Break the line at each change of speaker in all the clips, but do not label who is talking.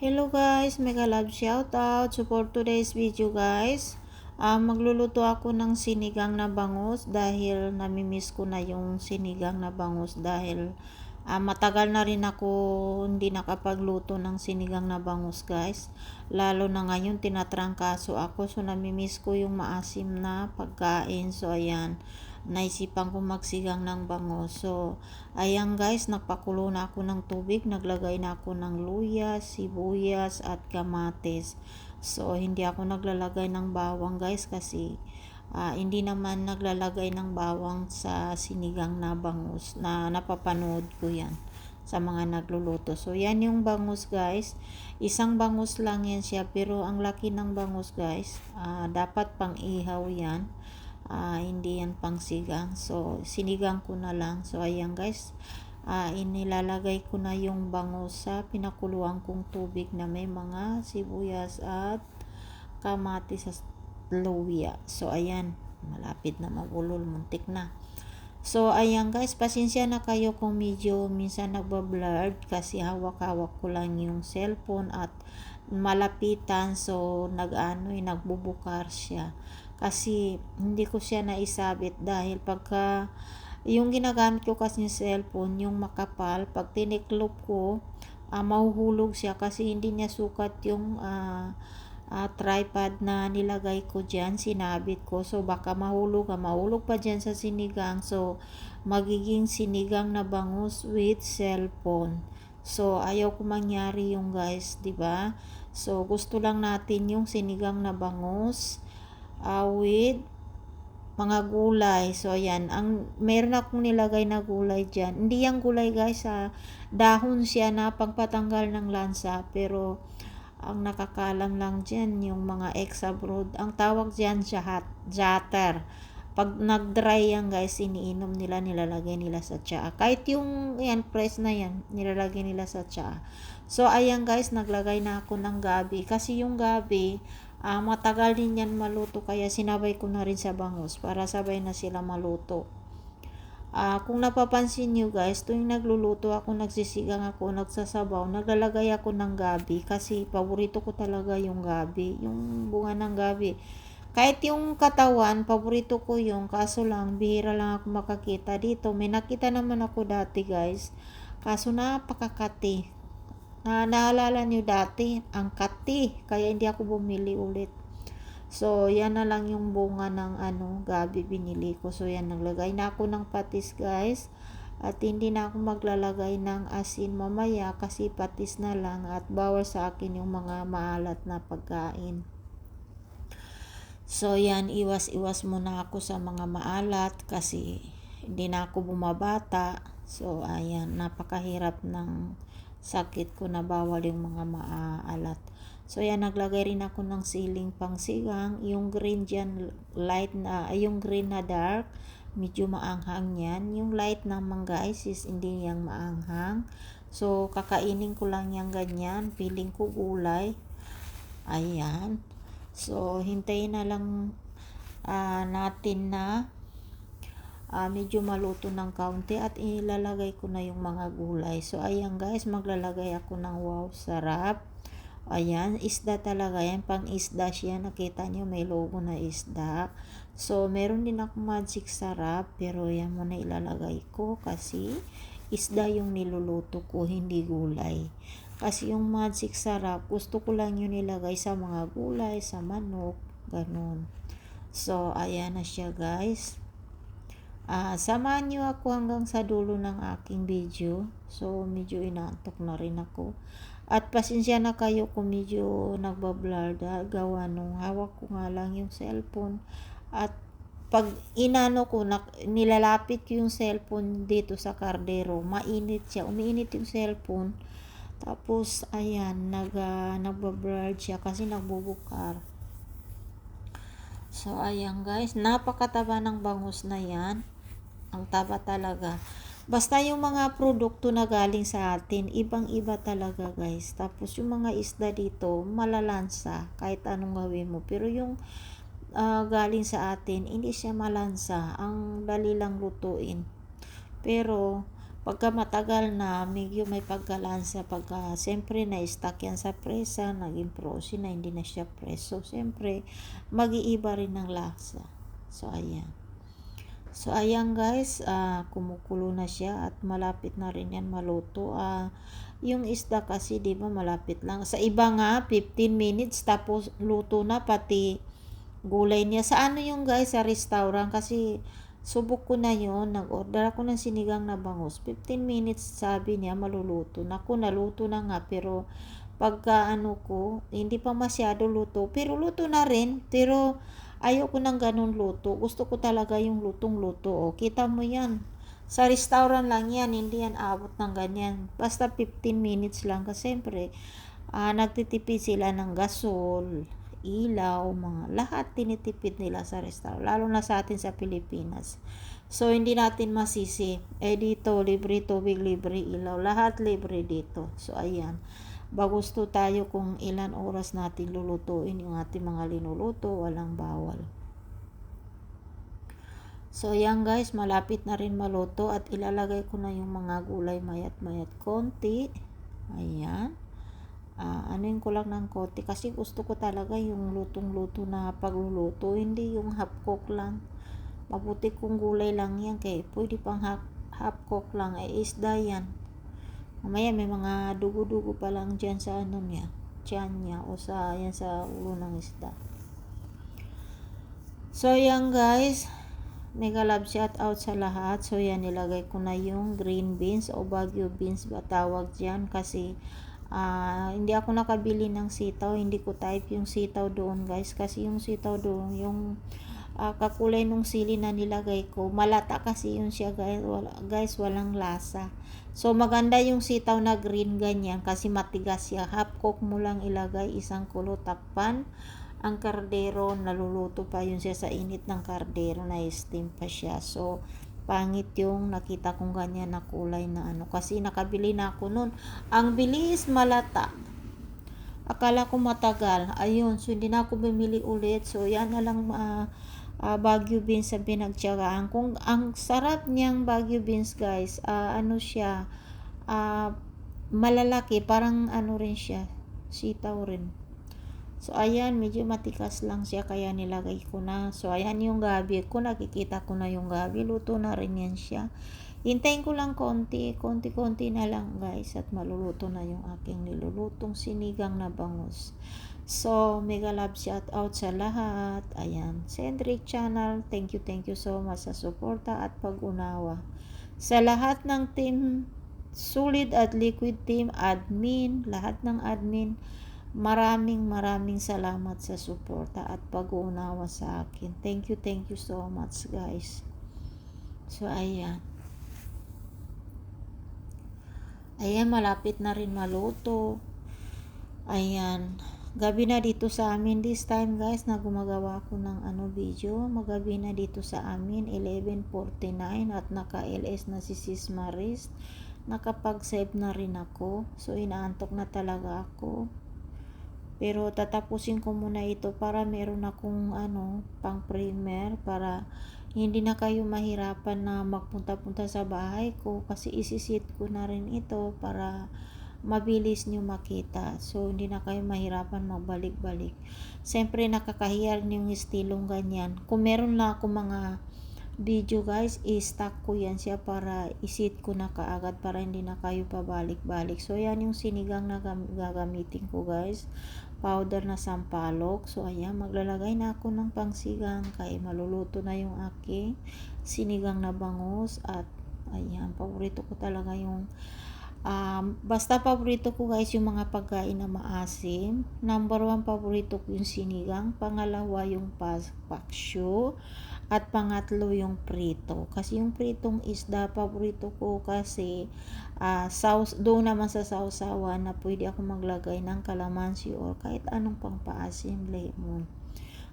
Hello guys, mega love shout out. So for today's video guys, magluluto ako ng sinigang na bangus dahil namimiss ko na yung sinigang na bangus dahil matagal na rin ako hindi nakapagluto ng sinigang na bangus guys. Lalo na ngayon tinatrangkaso ako, so namimiss ko yung maasim na pagkain. So ayan, naisipan ko magsigang ng bangus. So ayan guys, nagpakulo na ako ng tubig, naglagay na ako ng luya, sibuyas at kamatis. So hindi ako naglalagay ng bawang guys kasi hindi naman naglalagay ng bawang sa sinigang na bangus na napapanood ko yan sa mga nagluluto. So yan yung bangus guys, isang bangus lang yan siya, pero ang laki ng bangus guys. Dapat pang ihaw yan, hindi yan pang sigang. So sinigang ko na lang. So ayan guys, inilalagay ko na yung bangus sa pinakuluan kong tubig na may mga sibuyas at kamatis at luya. So ayan, malapit na magulol, muntik na. So ayan guys, pasensya na kayo kung medyo minsan nagbablurred kasi hawak-hawak ko lang yung cellphone at malapitan, so nagbubukar siya kasi hindi ko siya naisabit dahil pagka yung ginagamit ko kasi yung cellphone, yung makapal, pag tiniklop ko, mahuhulog siya kasi hindi niya sukat yung tripod na nilagay ko dyan, sinabit ko. So baka mahulog pa dyan sa sinigang. So magiging sinigang na bangus with cellphone. So ayaw ko mangyari yung guys, di ba? So gusto lang natin yung sinigang na bangus with mga gulay. So ayan, meron akong nilagay na gulay dyan. Hindi yung gulay guys, dahon siya na pagpatanggal ng lansa, pero ang nakakalam lang dyan yung mga ex-abroad. Ang tawag dyan jatter. Pag nag-dry yan guys, iniinom nila, nilalagay nila sa tsaa. Kahit yung yan, press na yan, nilalagay nila sa tsaa. So ayan guys, naglagay na ako ng gabi. Kasi yung gabi, matagal din yan maluto, kaya sinabay ko na rin sa bangus para sabay na sila maluto. Kung napapansin nyo guys, tuwing nagluluto ako, nagsisigang ako, nagsasabaw, naglalagay ako ng gabi kasi paborito ko talaga yung gabi, yung bunga ng gabi. Kahit yung katawan, paborito ko yung, kaso lang, bihira lang ako makakita dito. May nakita naman ako dati guys, kaso napakakati. Naalala nyo dati, ang kati, kaya hindi ako bumili ulit. So, yan na lang yung bunga ng gabi binili ko. So, yan, naglagay na ako ng patis guys. At hindi na ako maglalagay ng asin mamaya kasi patis na lang at bawal sa akin yung mga maalat na pagkain. So, yan, iwas-iwas muna ako sa mga maalat kasi hindi na ako bumabata. So, ayan, napakahirap ng sakit ko na bawal yung mga maalat. So yan, naglagay rin ako ng siling pangsigang. Yung green dyan, light na, yung green na dark, medyo maanghang yan. Yung light naman guys is hindi yang maanghang. So kakainin ko lang yang ganyan, feeling ko gulay. Ayan. So hintayin na lang natin na medyo maluto ng kaunti at ilalagay ko na yung mga gulay. So ayan guys, maglalagay ako ng wow, sarap. Ayan, isda talaga yan, pang isda siya, nakita nyo may logo na isda. So meron din ako magic sarap, pero yan muna ilalagay ko kasi isda yung niluluto ko, hindi gulay. Kasi yung magic sarap, gusto ko lang yun ilagay sa mga gulay, sa manok, ganun. So ayan na siya guys. Samahan nyo ako hanggang sa dulo ng aking video. So medyo inaantok na rin ako. At pasensya na kayo kung medyo nagbablur, gawa nung hawak ko nga lang yung cellphone. At pag inano ko, nilalapit ko yung cellphone dito sa kardero, mainit siya, umiinit yung cellphone. Tapos ayan, nagbablur siya kasi nagbubukar. So ayan guys, napakataba ng bangus na yan. Ang taba talaga. Basta yung mga produkto na galing sa atin, ibang-iba talaga guys. Tapos yung mga isda dito, malalansa kahit anong gawin mo. Pero yung galing sa atin, hindi siya malansa. Ang dali lang lutuin. Pero Pagka matagal na, medyo may pagkalansa. Pagka, siyempre, na-stuck yan sa presa, naging frozen na, hindi na siya preso. Siyempre, mag-iiba rin ng lasa. So, ayan. So, ayan guys, kumukulo na siya at malapit na rin yan maluto. Yung isda kasi, di ba, malapit lang. Sa iba nga, 15 minutes, tapos luto na, pati gulay niya. Sa ano yung guys, sa restaurant, kasi subok ko na yon, nag-order ako ng sinigang na bangus, 15 minutes sabi niya maluluto. Naku, naluto na nga, pero pagka ano ko, hindi pa masyado luto, pero luto na rin, pero ayoko ng ganun luto, gusto ko talaga yung lutong luto. O, kita mo yan, sa restaurant lang yan, hindi yan abot ng ganyan, basta 15 minutes lang, kasi siyempre nagtitipid sila ng gasol, ilaw, mga lahat tinitipid nila sa restaurant, lalo na sa atin sa Pilipinas. So, hindi natin masisi. Dito, libre tubig, libre ilaw. Lahat libre dito. So, ayan. Bagusto tayo kung ilan oras natin lulutuin yung ating mga linuluto. Walang bawal. So, ayan guys. Malapit na rin maluto. At ilalagay ko na yung mga gulay mayat-mayat konti. Ayan. Anuin ko lang ng konti kasi gusto ko talaga yung lutong-luto na pagluluto, hindi yung half cook lang. Mabuti kung gulay lang yan, kaya pwede pang half cook lang, isda yan. Mamaya may mga dugo-dugo pa lang dyan sa ano niya, tiyan niya, o sa, yan sa ulo ng isda. So yan guys, mega love shout out sa lahat. So yan, nilagay ko na yung green beans o Baguio beans ba tawag dyan, kasi hindi ako nakabili ng sitaw, hindi ko type yung sitaw doon guys, kasi yung sitaw doon, yung kakulay nung sili na nilagay ko, malata kasi yun siya guys, walang lasa. So maganda yung sitaw na green ganyan, kasi matigas siya, half cook mo lang ilagay, isang kulo, takpan ang kardero, naluluto pa yun siya sa init ng kardero, na steam pa siya. So pangit yung nakita kong ganyan na kulay na ano, kasi nakabili na ako nun, ang bilis malata, akala ko matagal, ayun, so hindi na ako bumili ulit. So yan na lang, Baguio beans sa pinagtiyagaan. Kung ang sarap niyang Baguio beans guys, ano siya, malalaki, parang ano rin siya, sitaw rin. So, ayan, medyo matikas lang siya, kaya nilagay ko na. So, ayan yung gabi ko, nakikita ko na yung gabi, luto na rin yan siya. Hintayin ko lang konti na lang guys, at maluluto na yung aking nilulutong sinigang na bangus. So, mega love shout out sa lahat. Ayan, Cendric Channel, thank you so much sa suporta at pag-unawa. Sa lahat ng team, Solid at Liquid Team, admin, lahat ng admin, maraming salamat sa suporta at pag-uunawa sa akin. Thank you so much guys. So ayan, malapit na rin maluto. Ayan, gabi na dito sa amin this time guys, na gumagawa ko ng video. Magabi na dito sa amin, 11:49, at naka-LS na si Sis Maris. Nakapag-save na rin ako. So inaantok na talaga ako. Pero tatapusin ko muna ito para meron akong pang primer, para hindi na kayo mahirapan na magpunta-punta sa bahay ko, kasi isisit ko na rin ito para mabilis nyo makita. So hindi na kayo mahirapan magbalik-balik. Siyempre nakakahiya rin yung estilong ganyan. Kung meron na ako mga video guys, i-stack ko yan siya para isit ko na kaagad, para hindi na kayo pabalik-balik. So yan yung sinigang na gagamitin ko guys, powder na sampalok. So ayan, maglalagay na ako ng pangsigang, kaya maluluto na yung aking sinigang na bangus. At ayan, paborito ko talaga yung basta paborito ko guys yung mga pagkain na maasim. Number 1 paborito ko yung sinigang, pangalawa yung paksyo, at pangatlo yung prito. Kasi yung pritong isda paborito ko, kasi doon naman sa sausawan na pwede ako maglagay ng kalamansi or kahit anong pangpaasim, lemon.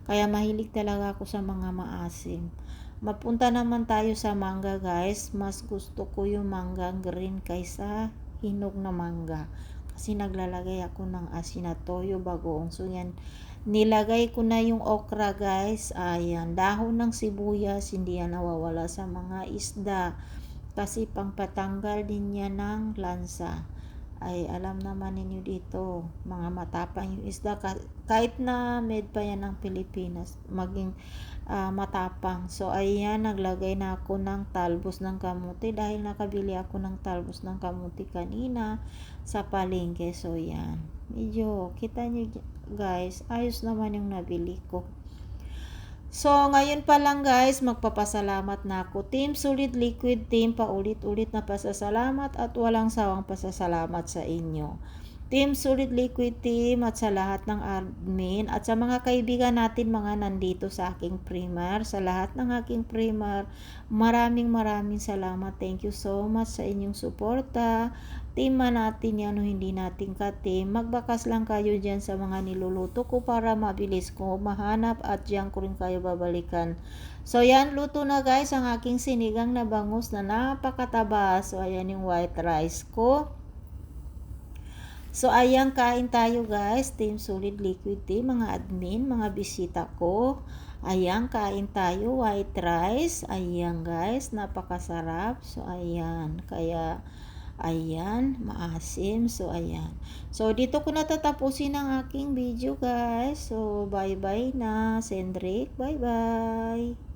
Kaya mahilig talaga ako sa mga maasim. Mapunta naman tayo sa mangga guys. Mas gusto ko yung mangga green kaysa hinog na mangga, kasi naglalagay ako ng asin na toyo, bagoong. So yan, nilagay ko na yung okra guys. Ayan, dahon ng sibuyas, hindi yan nawawala sa mga isda. kasi pangpatanggal din niya ng lansa. Ay alam naman ninyo dito, mga matapang yung isda, kahit na made pa yan ng Pilipinas, maging matapang. So ayan, naglagay na ako ng talbos ng kamuti dahil nakabili ako ng talbos ng kamuti kanina sa palengke. So yan, medyo kita nyo guys, ayos naman yung nabili ko. So, ngayon pa lang guys, magpapasalamat na ako. Team Solid Liquid Team, paulit-ulit na pasasalamat at walang sawang pasasalamat sa inyo. Team Solid Liquid Team at sa lahat ng admin at sa mga kaibigan natin mga nandito sa aking primer, sa lahat ng aking primer, maraming salamat. Thank you so much sa inyong suporta. Team man natin yan o hindi natin ka-team, magbakas lang kayo dyan sa mga niluluto ko para mabilis ko mahanap at dyan ko rin kayo babalikan. So yan, luto na guys ang aking sinigang na bangus na napakataba. So ayan yung white rice ko. So ayan, kain tayo guys, Team Solid Liquid Team, mga admin, mga bisita ko. Ayan, kain tayo, white rice. Ayan guys, napakasarap. So ayan, kaya ayan, maasim. So ayan. So dito ko natatapusin ang aking video guys. So bye bye na, Sendrik. Bye bye.